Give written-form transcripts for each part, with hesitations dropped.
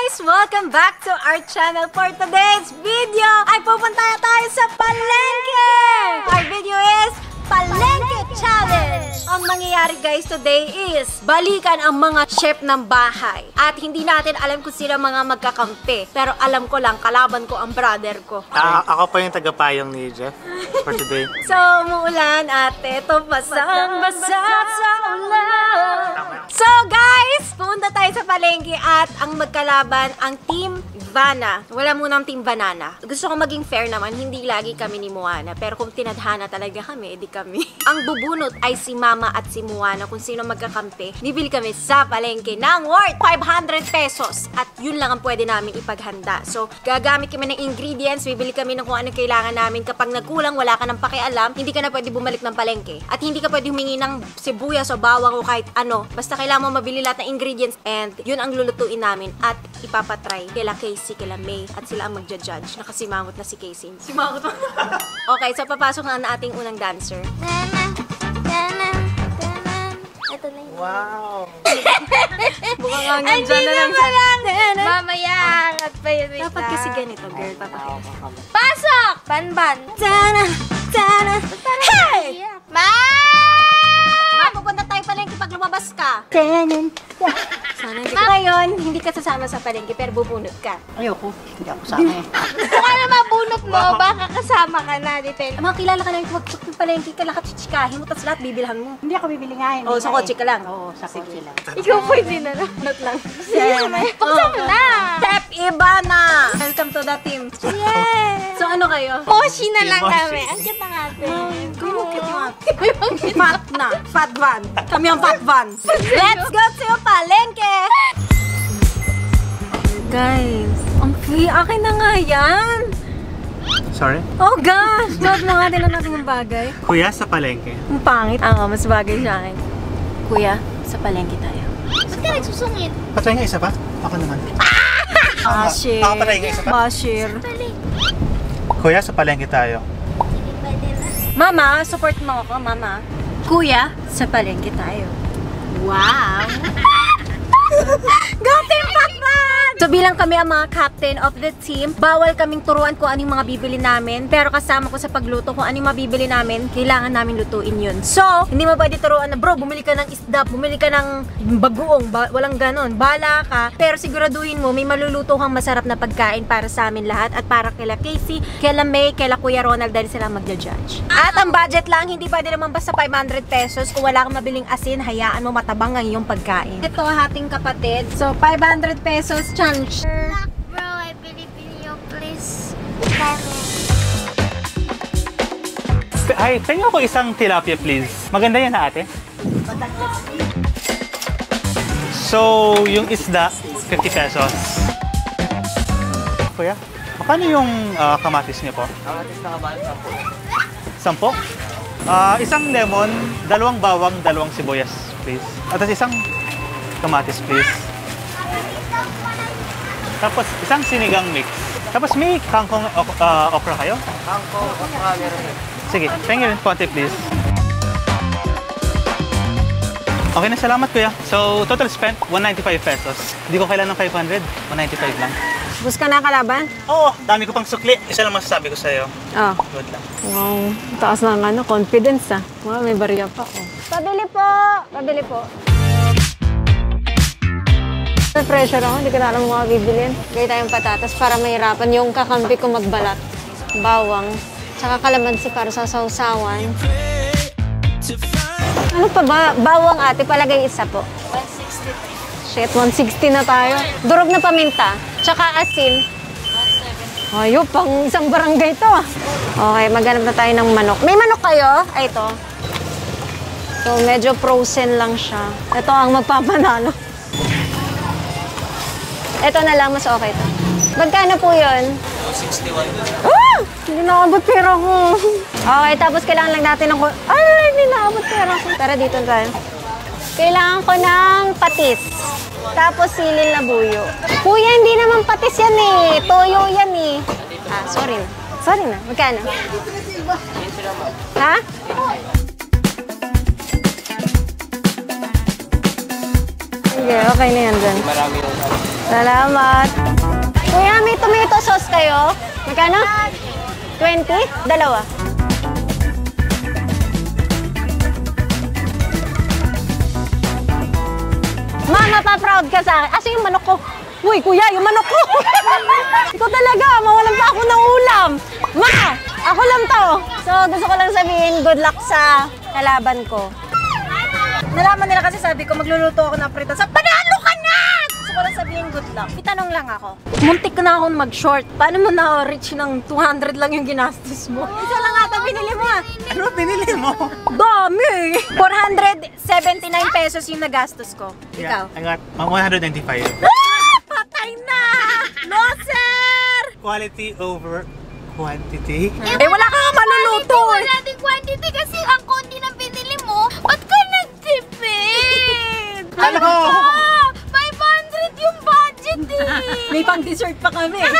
guys! Welcome back to our channel. For today's video ay pupunta tayo sa palengke! Our video is Palengke Challenge! Ang mangyayari guys today is balikan ang mga chef ng bahay. At hindi natin alam kung sila mga magkakampi. Pero alam ko lang, kalaban ko ang brother ko. Ako pa yung tagapayong ni Jeff for today. So, umuulan at ito basang-basa sa ulan. So guys, pumunta tayo sa palengke at ang magkalaban ang Team Ivana. Wala munang Team Banana. Gusto ko maging fair naman, hindi lagi kami ni Moana. Pero kung tinadhana talaga kami, edi kami. Ang bubunot ay si Mama at si Moana. Kung sino magkakampi, bibili kami sa palengke ng worth 500 pesos. At yun lang ang pwede namin ipaghanda. So, gagamit kami ng ingredients, bibili kami ng kung ano kailangan namin. Kapag nagkulang, wala ka ng pakialam, hindi ka na pwede bumalik ng palengke. At hindi ka pwede humingi ng sibuyas o bawang o kahit ano. Basta kailangan mo mabili lahat ng ingredients and yun ang lulutuin namin at ipapatry kila Casey, kila May at sila ang magja-judge. Nakasimangot na si Casey. Simangot na. Okay, so papasok na ating unang dancer. Ito na yun. Wow! Mukhang hanggang dyan na lang. Mamaya, at pa yun. Dapat kasi ganito, girl. Papakita. Pasok! Banban! Tana! Tana! Hey! Ma! Mapupunta tayo palengke pag lumabas ka. Sana hindi. Ngayon, hindi ka sasama sa palengke pero bubunot ka. Ayoko, hindi ako sama eh. Kung ano mabunot mo, baka kasama ka na. Depende. Mga kilala ka na yung pagpag ng palengke ka, lahat chichikahin mo, tapos lahat bibilhan mo. Hindi ako bibili nga eh. Oo, sa kotse ka lang. Oo, sa kotse lang. Ikaw pwede na lang. Not lang. Pagsama na! Chef Ivana! Welcome to the team. Yes! So ano kayo? Moshi na lang Moshi. kami. Ang cute ng ate. Fat na. Fat van. Kami ang fat van. Let's go to palengke! Guys, ang free. Akin na nga yan. Sorry? Oh gosh! Dod mo nga din na natin yung bagay. Kuya sa palengke. Ang pangit. Mas bagay sa akin. Kuya, sa palengke tayo. Ba't ka nagsusungit? Patay nga isa pa? Ako naman. Bashir. Ako patay nga isa pa? Bashir. Kuya sa palengke tayo. Sige, pwede na. Mama, support mo ako, Mama. Kuya, sa palengke tayo. Wow! Go Team Pacman! So bilang kami ang mga captain of the team, bawal kaming turuan kung anong mga bibili namin. Pero kasama ko sa pagluto kung anong mabibili namin, kailangan namin lutuin yun. So, hindi mo pwede turuan na, bro, bumili ka ng isda, bumili ka ng bagoong, walang ganon. Bala ka, pero siguraduhin mo, may maluluto kang masarap na pagkain para sa amin lahat at para kila Casey, kila May, kila Kuya Ronald, dahil sila magja-judge. At ang budget lang, hindi pwede naman basta 500 pesos. Kung wala kang mabiling asin, hayaan mo matabang ang iyong pagkain. Ito, ating kapatid. So, 500 pesos challenge. Bro, I believe in you. Please. Ay, tingnan ko isang tilapia please. Maganda yan ate. So, yung isda, 50 pesos. Kuya, makano yung kamatis niyo po? Kamatis na kabal, 10. 10? Isang lemon, 2 bawang, 2 sibuyas, please. At isang kamatis, please. Tapos, isang sinigang mix. Tapos, may kangkong okra kayo? Kangkong okra, meron. Sige, tingin rin konti, please. Okay na, salamat kuya. So, total spent, 195 pesos. Hindi ko kailan ng 500, 195 lang. Bus ka na kalaban? Oo, dami ko pang sukli. Isa lang masasabi ko sa'yo. Oh. Good lang. Wow, taas na ng confidence ah. Wow, may barya pa oh. Pabili po! Pabili po. Pressure ako, hindi ko na alam mga bibilin. Gaya tayong patatas para mahirapan yung kakampi ko magbalat. Bawang, tsaka kalamansi para sa sausawan. Ano pa ba? Bawang ate, palagay isa po. 160. Shit, 160 na tayo. Durog na paminta, tsaka asin. 170. Ayun, pang isang barangay to ah. Okay, maghanap na tayo ng manok. May manok kayo? Ay, ito. So, medyo frozen lang siya. Ito ang magpapanalo. Ito na lang, mas okay to. Magkano po yun? 61. Ah! Hindi nakabot pera ko. Okay, tapos kailangan lang natin ng... Ay, hindi nakabot pera ko. Tara, dito tayo. Kailangan ko ng patis. Tapos silil na buyo. Kuya, hindi naman patis yan eh. Toyo yan eh. Ah, sorry na. Sorry na. Magkano? Ha? Sige, okay na yan dyan. Salamat. Kuya, may tomato sauce kayo? Magkano? 20? Dalawa. Ma, mapaproud ka sa akin. Asa yung manok ko? Uy, kuya, yung manok ko! Ito talaga, mawalan pa ako ng ulam. Ma, ako lang to. So, gusto ko lang sabihin, good luck sa kalaban ko. Nalaman nila kasi sabi ko, magluluto ako ng prito. Panalo ka na! Gusto ko lang sabihin, good luck. Itanong lang ako. Muntik na ako mag-short. Paano mo na-reach ng 200 lang yung ginastos mo? Isa lang ata binili mo ah. Ano binili mo? Dami! 479 pesos yung nagastos ko. Ikaw? I got 195. Patay na! Loser! Quality over quantity. Eh, wala ka nga maluluto eh. Wala din quantity kasi ang konti ng binili mo. Ba't ka nagtipid? Ano? 500 yung budget eh. May pang-dessert pa kami. Ay,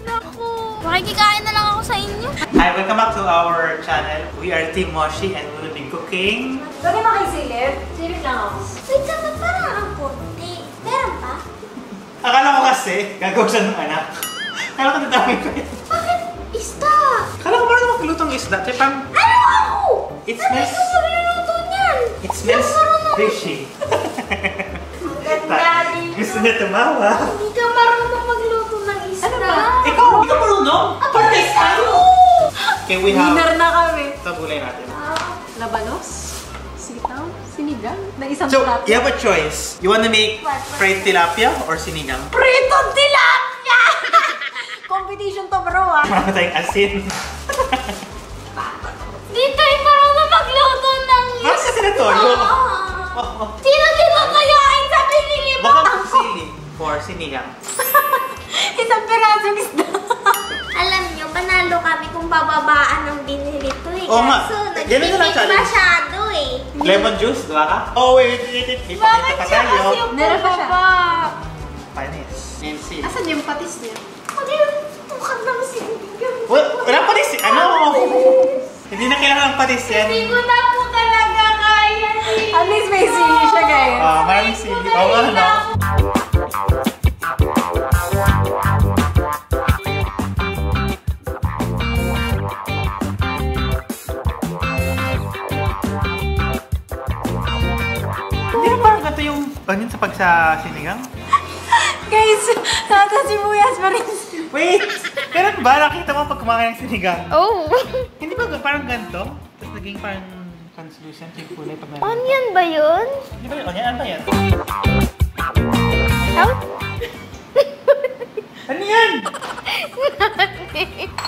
naku. Makikikain na lang ako sa inyo. Hi, welcome back to our channel. We are Team Moshi and we will be cooking. Pwede mo kayo silip? Silip lang ako. Wait, naman parang ang konti. Meron pa? Akala ko kasi, gagawa siya ng anak. Akala ko nadamay ko yun. Bakit? Isda! Akala ko parang maglutong isda. Kaya parang, Ano? it Sabi smells, ko magluluto niyan. it smells fishy. Gusto niya tumawa. Hindi ka marunong magluto ng isda. Ano ba? Ikaw, hindi ka marunong? Partes tayo! Okay, we have, Dinner na kami. ito gulay natin. Labanos? Sitaw? Sinigang? Na isang So, plato. you have a choice. You wanna make fried tilapia or sinigang? Pritong tilapia! Competition to bro ah. Marami tayong asin. Di tayo marunong magluto ng isda. Bakit kasi natulo? Sino kayain sa pinili mo? Baka sili for sinigang. Isang pirasong isda. Alam nyo, panalo kami kung bababaan ng binili to eh. Oo nga. Kaso, Ganun na lang nagtipid challenge. masyado eh. Lemon juice, diba ka? Oh, wait. Ipakita pa tayo. Meron pa siya. Panis. And sili. Asan yung patis niya? Pwede yung tukad ng sinigang. Wala patis. Ano? Hindi na kailangan ng patis yan. Hindi ko na po talaga kaya eh. At least may sili siya guys. Maraming sili. Oo, ano? Hindi na parang ganito yung banin sa sinigang? Guys, nasa sibuyas pa rin. Wait! Ganun ba? Nakita mo pag kumakain ng sinigang? Oh. Hindi ba parang ganito? Tapos naging parang translucent yung kulay pag nalagay. Onion ba yun? Hindi ba yun? Onion? Ano ba yan? Out? Ano yan?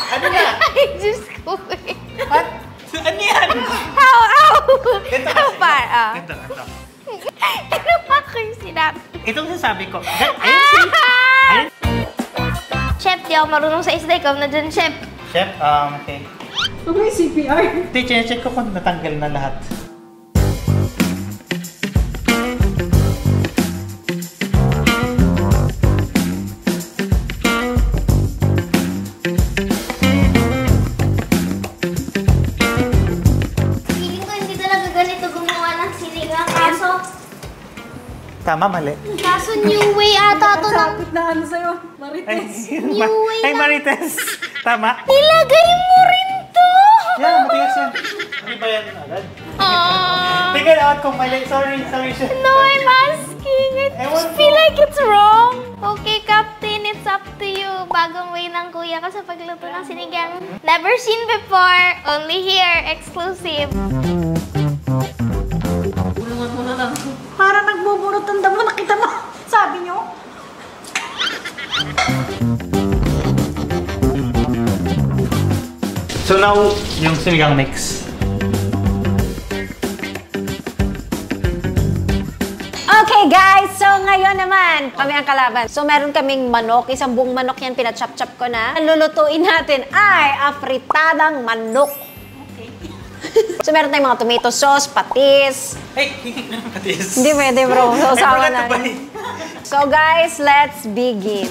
Ano na? Ay, Diyos ko eh. What? Ano yan? Ow, ow! Ganito kasi. Ganito. Ganito. Ano ba ko yung sinabi? Itong sasabi ko. Ayun si... Ayun. Chef, di ako marunong sa isda. Ikaw na dyan, chef. Chef, okay. Huwag may CPR. Hindi, check ko kung natanggal na lahat. Feeling ko hindi talaga ganito gumawa ng sinigang. Tama, mali. Kaso new way ata to ng... Sapit na ano sa'yo, Marites. Ay, Marites. Tama. Nilagay mo rin to! Yan, matigas yan. Ano ba yan agad? Figure out kung mali. Sorry, chef. No, I'm asking. I Ewan feel ko. like it's wrong. Okay, Captain, it's up to you. Bagong way ng kuya ko sa pagluto ng sinigang. Never seen before. Only here. Exclusive. Bulungan mo na lang. Para nagbubulot ang damo, nakita mo? Sabi nyo? So now, yung sinigang mix. Okay guys, so ngayon naman, kami ang kalaban. So meron kaming manok, isang buong manok yan, pinachop-chop ko na. Ang lulutuin natin ay afritadang manok. Okay. So meron tayong mga tomato sauce, patis. Hey, ano patis? Hindi pwede bro, I sausawan forgot to na. buy. So guys, let's begin.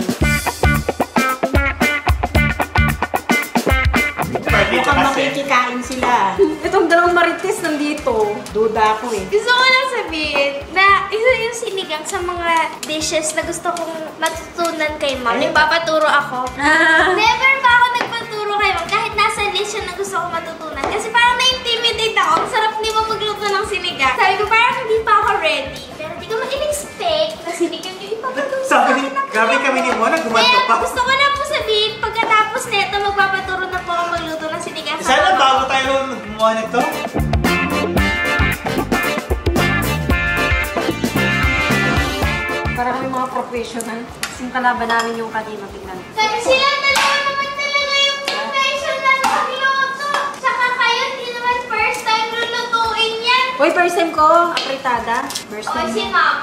Dito. Mukhang Kasi- makikikain sila. Itong dalawang marites nandito. Duda ako eh. Gusto ko lang sabihin na isa yung sinigang sa mga dishes na gusto kong matutunan kay ma'am. Nagpapaturo ako. Never pa ako nagpaturo kay ma'am kahit nasa list yun na gusto kong matutunan. Kasi parang na-intimidate ako. Ang sarap ni ma'am magluto ng sinigang. Sabi ko parang hindi pa ako ready. Pero hindi ko ma-expect na sinigang yung ipapatuto. Sabi ni, grabe kami ni Mona, gumanto Kaya pa. gusto ko na po sabihin, pagkatapos neto, magpapaturo na po ako magluto ng sinigang. sa Sana mama. bago tayo gumawa nito. Para kami mga professional. Yung kalaban namin yung kanina, tingnan. Sabi sila dalawa naman talaga yung professional magluto. Tsaka kayo, hindi naman first time lulutuin yan. Uy, first time ko, apritada. First O time. si ma'am.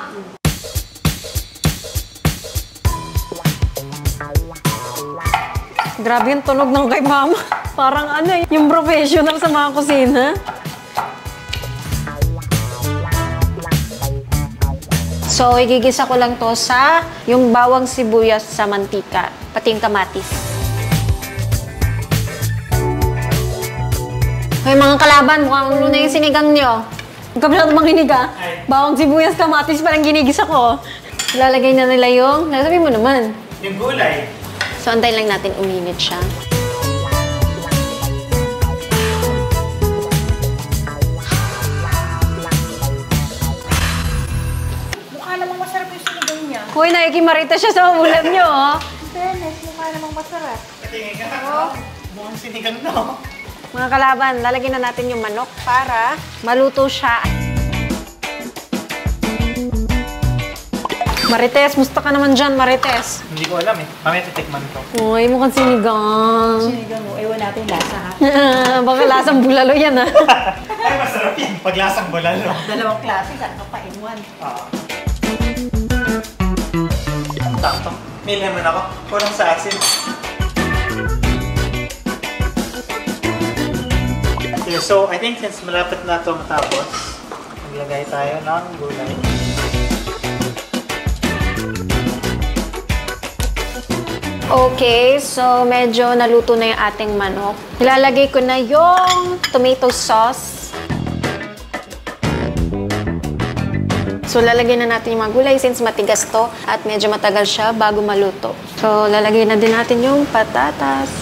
Grabe yung tunog ng kay mama. Parang ano eh, yung professional sa mga kusina. So, igigisa ko lang to sa yung bawang sibuyas sa mantika, pati yung kamatis. Hoy mga kalaban, mukhang ulo na yung sinigang nyo. Huwag ka masyado makinig ah. Bawang sibuyas, kamatis parang ginigisa ko. Lalagay na nila yung, nasabi mo naman. Yung gulay. So, antayin lang natin uminit siya. Mukha namang masarap yung sinigang niya. Hoy, naikimarita siya sa ulam nyo, oh. Fairness, mukha namang masarap. Patingin ka na. Mukhang sinigang no. Mga kalaban, lalagyan na natin yung manok para maluto siya. Marites, musta ka naman dyan, Marites? Hindi ko alam eh. Mamaya titikman ko. Uy, mukhang sinigang. Sinigang mo, ewan natin lasa ha. Baka lasang bulalo yan, ha? Ay, masarap yan. Paglasang bulalo. Dalawang klase, ano pa in one. Takto. May lemon ako. Kulang sa asin. Okay, so I think since malapit na ito matapos, maglagay tayo ng gulay. Okay, so medyo naluto na yung ating manok. Ilalagay ko na yung tomato sauce. So, lalagyan na natin yung mga gulay since matigas to at medyo matagal siya bago maluto. So, lalagay na din natin yung patatas.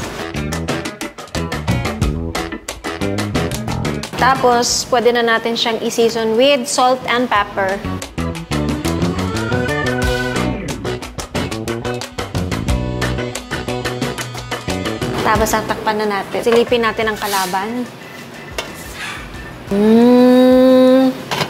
Tapos, pwede na natin siyang i-season with salt and pepper. Tapos, tatakpan na natin. Silipin natin ang kalaban.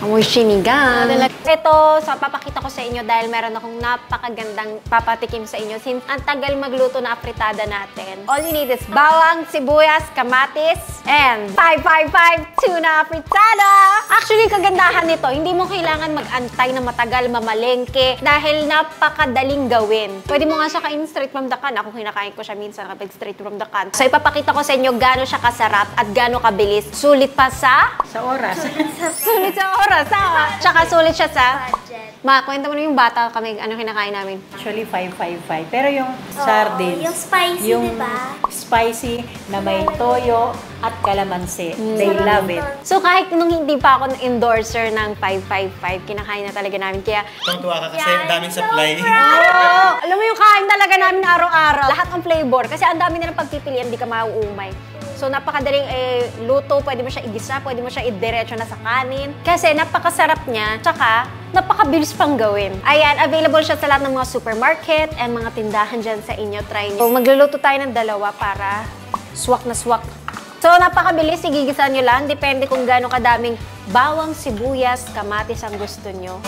Amoy sinigang. Ito, so papakita ko sa inyo dahil meron akong napakagandang papatikim sa inyo since ang tagal magluto na apritada natin. All you need is bawang, sibuyas, kamatis, and 555 tuna apritada! Actually, kagandahan nito, hindi mo kailangan mag-antay na matagal, mamalengke dahil napakadaling gawin. Pwede mo nga siya kain straight from the can. Ako kinakain ko siya minsan kapag straight from the can. So ipapakita ko sa inyo gaano siya kasarap at gaano kabilis. Sulit pa sa... Sa oras. Sulit sa oras, ha? Tsaka sulit siya sa... Budget. Ma, kwenta mo na yung bata kami, ano kinakain namin. Actually, 555. Pero yung sardines, yung spicy, yung diba? spicy na may toyo at kalamansi. They love it. So kahit nung hindi pa ako endorser ng 555, kinakain na talaga namin. Kaya, Tuwa ka kasi ang daming supply. oh, alam mo yung kain talaga namin araw-araw. Lahat ng flavor. Kasi ang dami nilang pagpipilian, hindi ka mauumay. So, napakadaling luto. Pwede mo siya igisa, pwede mo siya idiretso na sa kanin. Kasi napakasarap niya, tsaka napakabilis pang gawin. Ayan, available siya sa lahat ng mga supermarket and mga tindahan dyan sa inyo. Try niyo. So, magluluto tayo ng dalawa para swak na swak. So, napakabilis. Igigisa nyo lang. Depende kung gaano kadaming bawang, sibuyas, kamatis ang gusto nyo.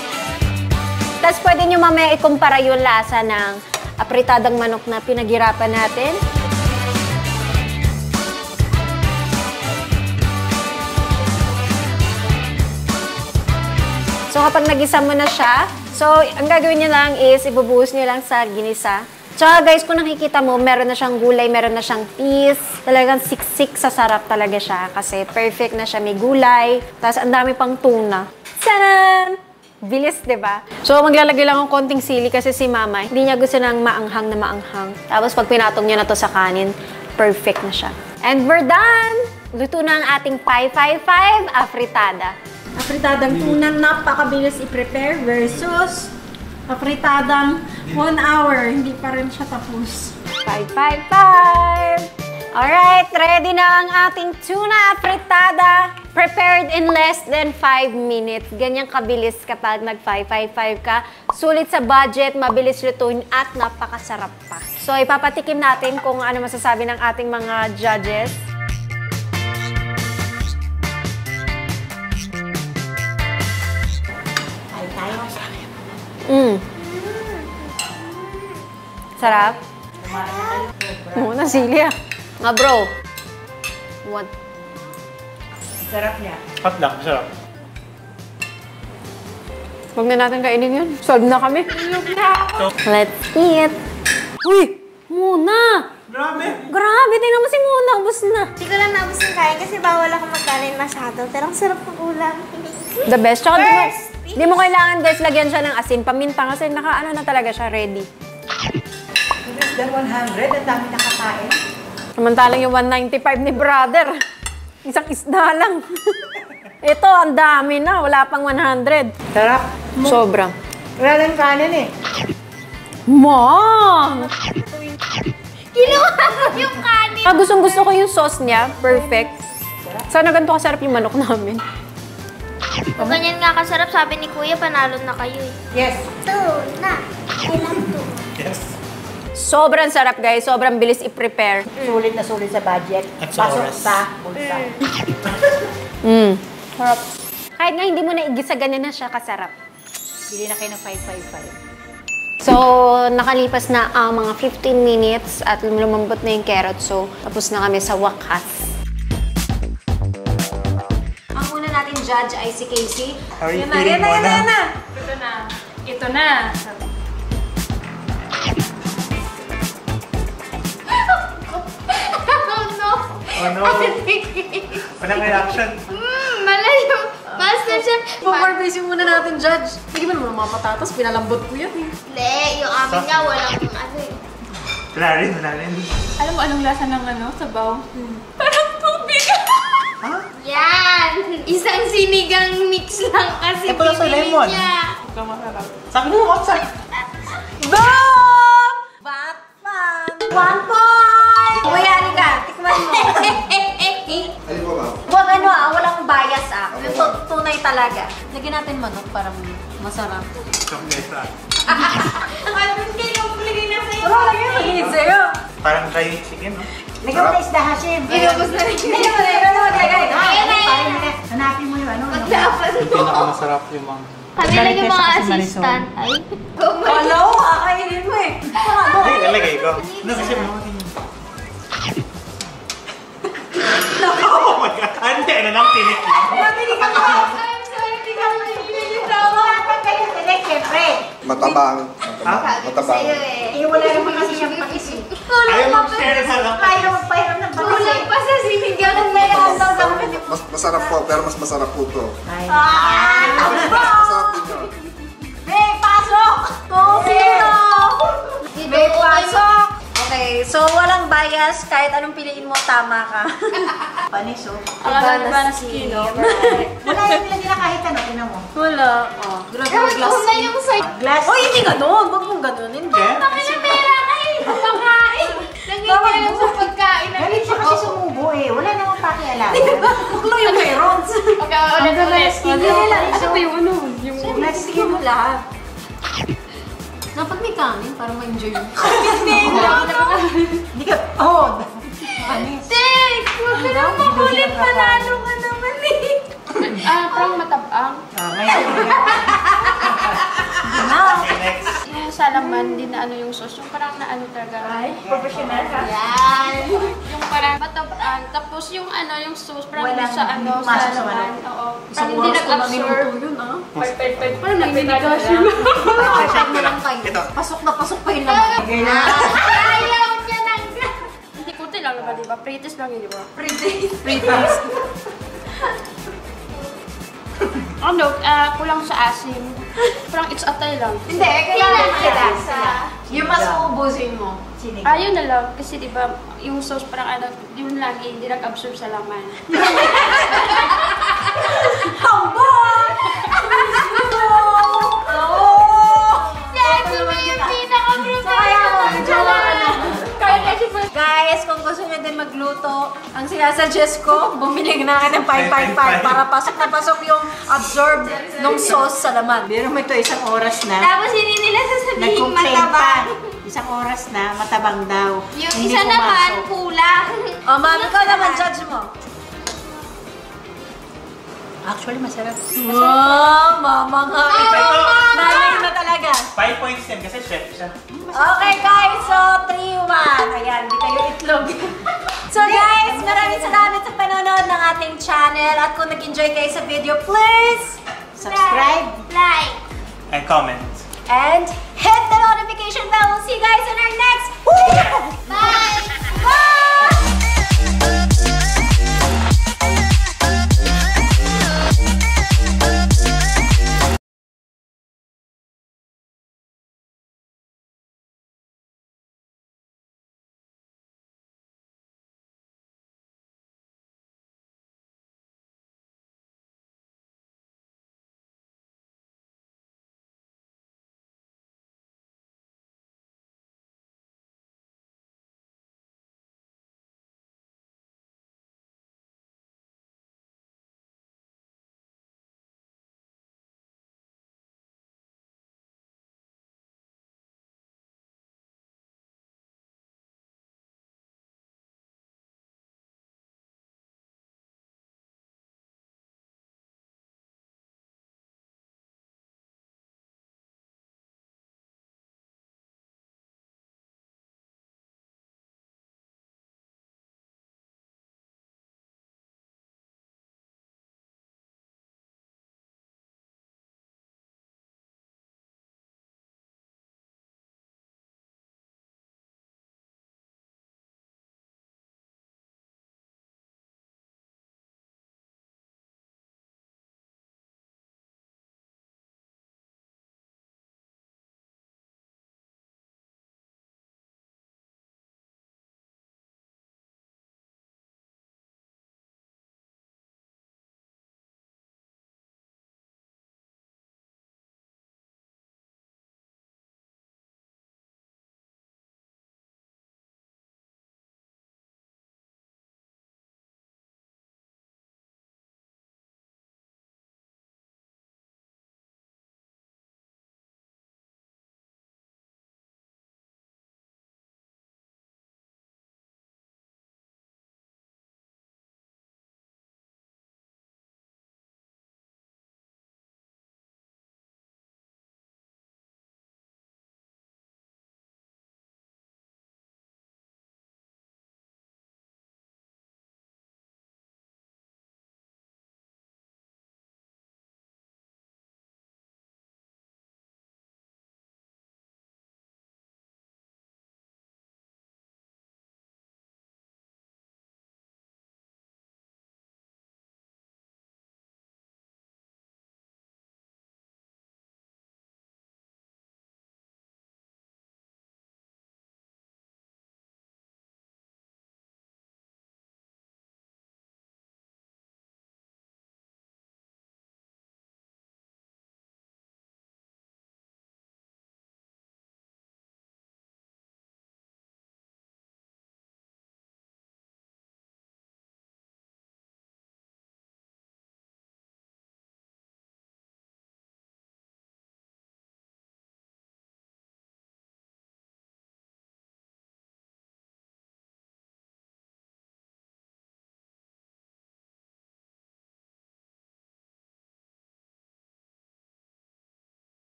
Tapos, pwede nyo mamaya ikumpara yung lasa ng apritadang manok na pinaghirapan natin. So, kapag nagisa mo na siya, so, ang gagawin niyo lang is, ibubuhos niyo lang sa ginisa. Tsaka guys, kung nakikita mo, meron na siyang gulay, meron na siyang peas. Talagang siksik sa sarap talaga siya kasi perfect na siya. May gulay, tapos ang dami pang tuna. Tanan! Bilis, di ba? So, maglalagay lang ng konting sili kasi si mama, hindi niya gusto ng maanghang na maanghang. Tapos, pag pinatong niyo na to sa kanin, perfect na siya. And we're done! Luto na ang ating 555 afritada. Afritadang tuna, napakabilis i-prepare versus afritadang 1 hour. Hindi pa rin siya tapos. 555! Alright, ready na ang ating tuna afritada. Prepared in less than 5 minutes. Ganyang kabilis kapag nag-555 ka. Sulit sa budget, mabilis lutuin at napakasarap pa. So, ipapatikim natin kung ano masasabi ng ating mga judges. Sarap? Muna, sili ah. Nga bro. What? Sarap niya. Hot lang, masarap. Huwag na natin kainin yun. Solve na kami. Let's eat. Uy! Muna! Grabe! Grabe! Tingnan mo si Muna. Ubus na. Hindi ko lang naubos yung kain kasi bawal ako magkanin masyado. Pero ang sarap ng ulam. The best. Tsaka di mo kailangan guys lagyan siya ng asin. Paminta kasi naka-ano na talaga siya. Ready. Less than 100. Ang dami nakakain. Samantalang yung 195 ni brother. Isang isda lang. Ito, ang dami na. Wala pang 100. Sarap. Sobra. Wala lang kanin eh. Mom! Kinuha ko yung kanin. Gustong-gusto ko yung sauce niya. Perfect. Sana ganito kasarap yung manok namin. Kung ganyan nga kasarap, sabi ni Kuya, panalo na kayo eh. Yes. Tuna. I love tuna. Yes. Sobrang sarap guys. Sobrang bilis i-prepare. Sulit na sulit sa budget. At sa Pasok oras. sa bulsa. Sarap. Kahit nga hindi mo na igisa, ganyan na siya kasarap. Bili na kayo ng 555. So, nakalipas na ang mga 15 minutes at lumambot na yung carrot. So, tapos na kami sa wakas. Ang una natin judge ay si Casey. How are you feeling, Mona? Ito na. Ito na. Oh no. Oh no! Walang reaction. Malayo. Masterchef. Pag-barbecue muna natin, judge. Hindi mo naman mga patatas, pinalambot ko yan eh. Hindi, yung amin nga walang ano eh. Wala rin, wala rin. Alam mo anong lasa ng ano, sabaw? Parang tubig! Yan! Isang sinigang mix lang kasi Ito lang sa pinili lemon. niya. Ikaw masarap. Sabi mo, outside. Boom! Batman! 1 point! Kuya, halika. Tikman mo. Alin po ba? Huwag ano walang bias Yung tunay talaga. Lagyan natin manok para masarap. Chocolate. Ang alam kayo, kumulagay na sa'yo. Lagyan sa'yo. Parang dry chicken, no? Lagyan mo na isda, Hashim. Inubos na rin. Hanapin mo yung ano. Maglaban mo. Pinakamasarap yung mga... Kami lang yung mga assistant. Ay. Hello, kakainin mo eh. Ay, lalagay ko. No, kasi mga Oh my God! Hindi, ano nang tinik lang? I'm sorry, hindi ka nililitawa. Siyempre. Matabang. Matabang. Sa'yo eh. Wala naman kasi siyang pakisip. Ayaw mag-share sa lang. Kaya magpahiram ng Kulang pa sa sinigang na yan. Mas masarap po, pero mas masarap po to. Ah! Masarap din yun. May pasok! May pasok! Okay, so walang bias. Kahit anong piliin mo, tama ka. Panis, oh. Ang iba na kilo. Wala yung nila nila kahit ano, tinan mo. Wala. Oh, grabe Gawin glass. ko na yung sa'yo. Glass. Uy, hindi ganun. Huwag mong ganunin. Pakinapera kayo. Pagkain. Nangyayari lang sa pagkain. Galit siya kasi sumubo eh. Wala namang pakialam. Baklo yung meron. Pagka-ulit-ulit. Ano ba yung ano? Yung Glass sige mo lahat. Dapat may kanin para ma-enjoy mo. Hindi ka, oh. Panis. Tek! Huwag ka na makulit. Panalo ka naman eh. Parang matabang. Ngayon. Okay, next. Yung salaman, din na ano yung sauce. Yung parang na ano talaga. Professional ka. Yan. Yung parang matabang. Tapos yung ano, yung sauce, parang Walang sa ano, pumasok sa salaman. ano. Oo. Parang hindi nag-absorb. Parang nanginitigas yun. Check mo lang kayo. Ito. Pasok na pasok pa yung laman. Ayaw niya ng... Hindi kunti lang naman, di ba? Pretest lang yun, di ba? Pretest. Ano, kulang sa asim. Parang it's atay lang. Hindi, kailangan Kailangan kita. isa. Yung mas uubusin mo. mo? Sinigang. Ayun na lang. Kasi di ba yung sauce parang ano, yun lagi hindi nag-absorb sa laman. Hambog! Sabi mo yung Kaya kasi po. Guys, kung gusto nyo din magluto, ang sinasuggest ko, bumili na ng 555 para pasok na pasok yung absorb ng sauce sa laman. Pero mo ito, isang oras na. Tapos hindi nila sasabihin Nag-complain pa. matabang. Isang oras na, matabang daw. Yung Hindi isa naman, pumasok. kulang. O, ma'am, ikaw naman, judge mo. Actually, masarap. Wow, mama nga. Nanay na talaga. 5 points din kasi chef siya. Okay, guys. So, 3-1. Ayan, di kayo itlog. So, guys, maraming salamat sa panonood ng ating channel. At kung nag-enjoy kayo sa video, please Subscribe. Like. And comment. and hit the notification bell. We'll see you guys in our next